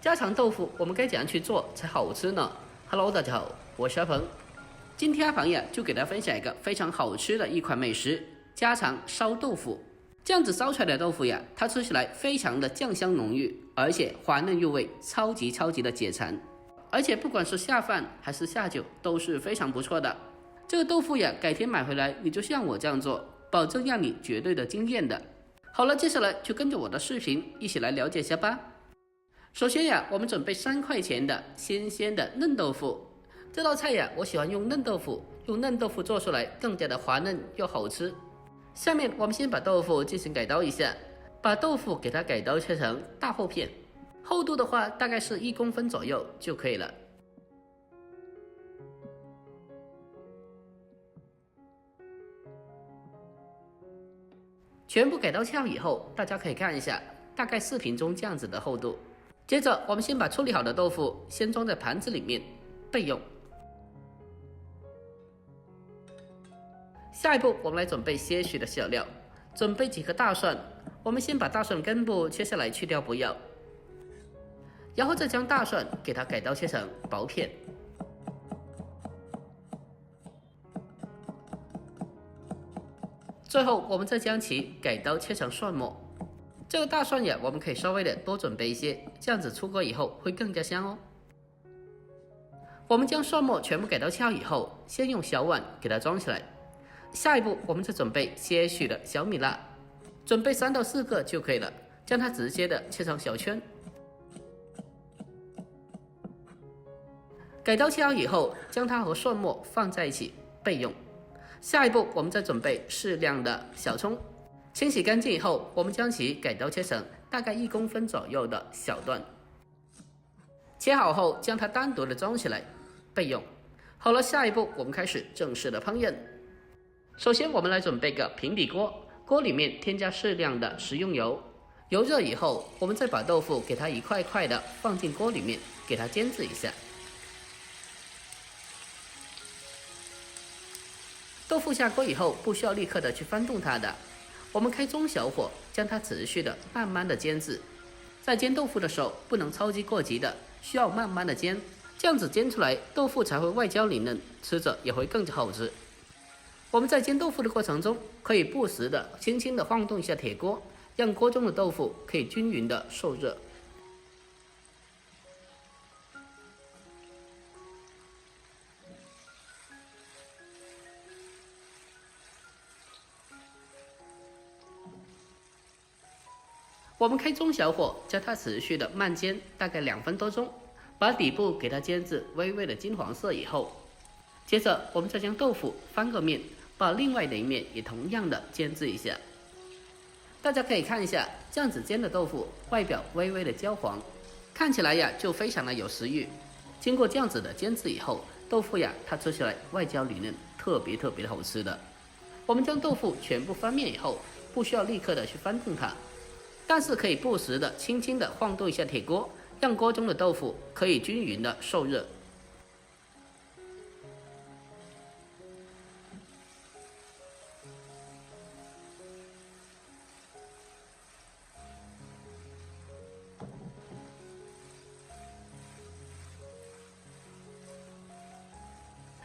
家常豆腐我们该怎样去做才好吃呢 ？Hello， 大家好，我是阿鹏。今天阿鹏呀就给大家分享一个非常好吃的一款美食——家常烧豆腐。这样子烧出来的豆腐呀，它吃起来非常的酱香浓郁，而且滑嫩入味，超级的解馋。而且不管是下饭还是下酒都是非常不错的。这个豆腐呀，改天买回来你就像我这样做，保证让你绝对的惊艳的。好了，接下来就跟着我的视频一起来了解一下吧。首先呀，我们准备3块钱的新鲜的嫩豆腐。这道菜呀，我喜欢用嫩豆腐做出来更加的滑嫩又好吃。下面我们先把豆腐进行改刀一下，把豆腐给它改刀切成大厚片，厚度的话大概是1公分左右就可以了。全部改刀切好以后，大家可以看一下，大概视频中这样子的厚度。接着我们先把处理好的豆腐先装在盘子里面备用。下一步我们来准备些许的小料，准备几颗大蒜，我们先把大蒜根部切下来去掉不要，然后再将大蒜给它改刀切成薄片。最后我们再将其改刀切成蒜末。这个大蒜呀，我们可以稍微的多准备一些，这样子出锅以后会更加香哦。我们将蒜末全部改刀切好以后，先用小碗给它装起来。下一步我们再准备些许的小米辣，准备3到4个就可以了，将它直接的切成小圈。改刀切好以后，将它和蒜末放在一起备用。下一步我们再准备适量的小葱，清洗干净以后，我们将其改刀切成大概1公分左右的小段。切好后将它单独的装起来备用。好了，下一步我们开始正式的烹饪。首先我们来准备个平底锅，锅里面添加适量的食用油，油热以后，我们再把豆腐给它一块块的放进锅里面，给它煎制一下。豆腐下锅以后，不需要立刻的去翻动它的，我们开中小火，将它持续的慢慢的煎制。在煎豆腐的时候，不能操之过急的，需要慢慢的煎，这样子煎出来豆腐才会外焦里嫩，吃着也会更加好吃。我们在煎豆腐的过程中，可以不时的轻轻的晃动一下铁锅，让锅中的豆腐可以均匀的受热。我们开中小火，将它持续的慢煎，大概2分多钟，把底部给它煎至微微的金黄色以后，接着我们再将豆腐翻个面，把另外的一面也同样的煎制一下。大家可以看一下，这样子煎的豆腐外表微微的焦黄，看起来呀就非常的有食欲。经过这样子的煎制以后，豆腐呀它吃起来外焦里嫩，特别的好吃的。我们将豆腐全部翻面以后，不需要立刻的去翻动它，但是可以不时的轻轻的晃动一下铁锅，让锅中的豆腐可以均匀的受热。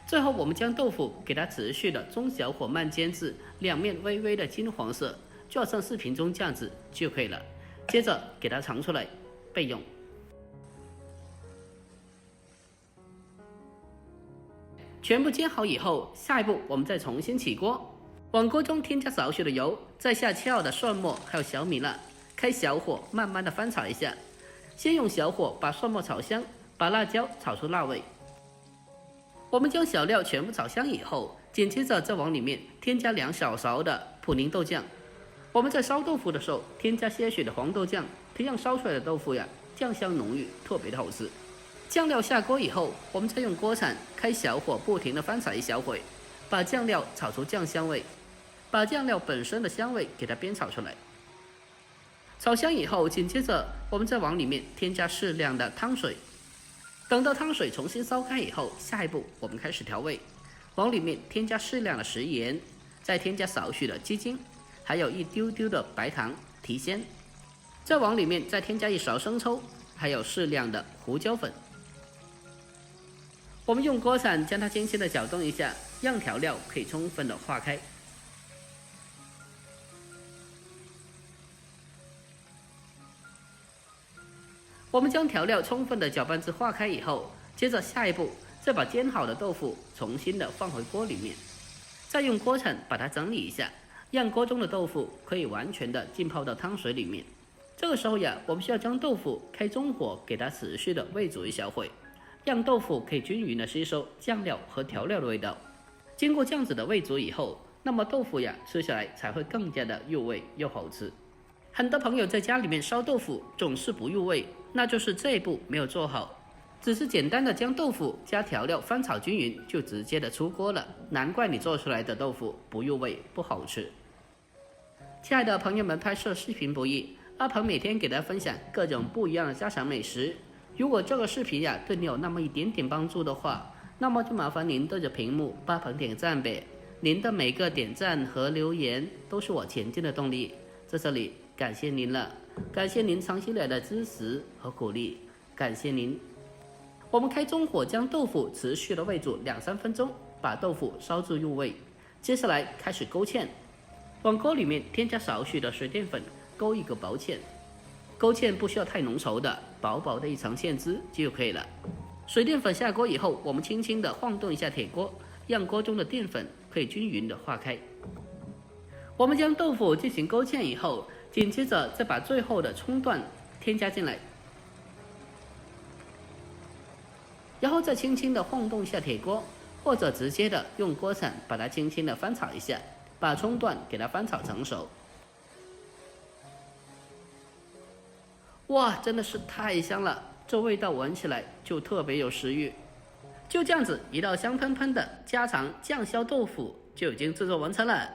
最后我们将豆腐给它持续的中小火慢煎至两面微微的金黄色，就像视频中这样子就可以了。接着给它盛出来备用。全部煎好以后，下一步我们再重新起锅，往锅中添加少许的油，再下切好的蒜末还有小米辣，开小火慢慢的翻炒一下。先用小火把蒜末炒香，把辣椒炒出辣味。我们将小料全部炒香以后，紧接着再往里面添加2小勺的普宁豆酱。我们在烧豆腐的时候添加些许的黄豆酱，可以让烧出来的豆腐呀酱香浓郁，特别的好吃。酱料下锅以后，我们再用锅铲开小火不停的翻炒一小会，把酱料炒出酱香味，把酱料本身的香味给它煸炒出来。炒香以后，紧接着我们再往里面添加适量的汤水。等到汤水重新烧开以后，下一步我们开始调味，往里面添加适量的食盐，再添加少许的鸡精，还有一丢丢的白糖提鲜，再往里面再添加1勺生抽，还有适量的胡椒粉。我们用锅铲将它轻轻的搅动一下，让调料可以充分的化开。我们将调料充分的搅拌至化开以后，接着下一步再把煎好的豆腐重新的放回锅里面，再用锅铲把它整理一下，让锅中的豆腐可以完全的浸泡到汤水里面。这个时候呀，我们需要将豆腐开中火，给它持续的煨煮一小会，让豆腐可以均匀的吸收酱料和调料的味道。经过这样子的煨煮以后，那么豆腐呀吃起来才会更加的入味又好吃。很多朋友在家里面烧豆腐总是不入味，那就是这一步没有做好，只是简单的将豆腐加调料翻炒均匀就直接的出锅了，难怪你做出来的豆腐不入味不好吃。亲爱的朋友们，拍摄视频不易，阿鹏每天给大家分享各种不一样的家常美食。如果这个视频呀对你有那么一点点帮助的话，那么就麻烦您对着屏幕帮阿鹏点赞呗。您的每个点赞和留言都是我前进的动力，在这里感谢您了，感谢您长期以来的支持和鼓励，感谢您。我们开中火将豆腐持续的煨煮2-3分钟，把豆腐烧至入味。接下来开始勾芡，往锅里面添加少许的水淀粉，勾一个薄芡。勾芡不需要太浓稠的，薄薄的一层芡汁就可以了。水淀粉下锅以后，我们轻轻的晃动一下铁锅，让锅中的淀粉可以均匀的化开。我们将豆腐进行勾芡以后，紧接着再把最后的葱段添加进来，然后再轻轻的晃动一下铁锅，或者直接的用锅铲把它轻轻的翻炒一下，把葱段给它翻炒成熟。哇，真的是太香了，这味道闻起来就特别有食欲。就这样子，一道香喷喷的家常酱烧豆腐就已经制作完成了。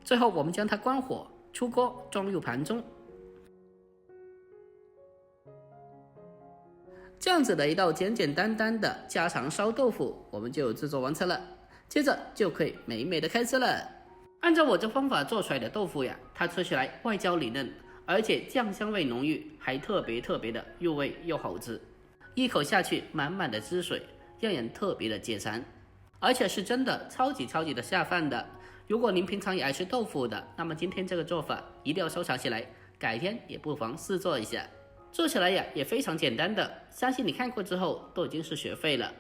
最后我们将它关火，出锅装入盘中。这样子的一道简简单单的家常烧豆腐我们就制作完成了，接着就可以美美的开吃了。按照我这方法做出来的豆腐呀，它吃起来外焦里嫩，而且酱香味浓郁，还特别的入味又好吃，一口下去满满的汁水，让人特别的解馋，而且是真的超级的下饭的。如果您平常也爱吃豆腐的，那么今天这个做法一定要收藏起来，改天也不妨试做一下。做起来呀也非常简单的，相信你看过之后都已经是学废了。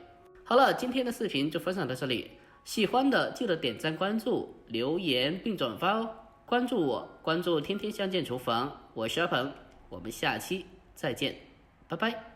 好了，今天的视频就分享到这里，喜欢的记得点赞关注留言并转发哦。关注我，关注天天相见厨房，我是阿鹏，我们下期再见，拜拜。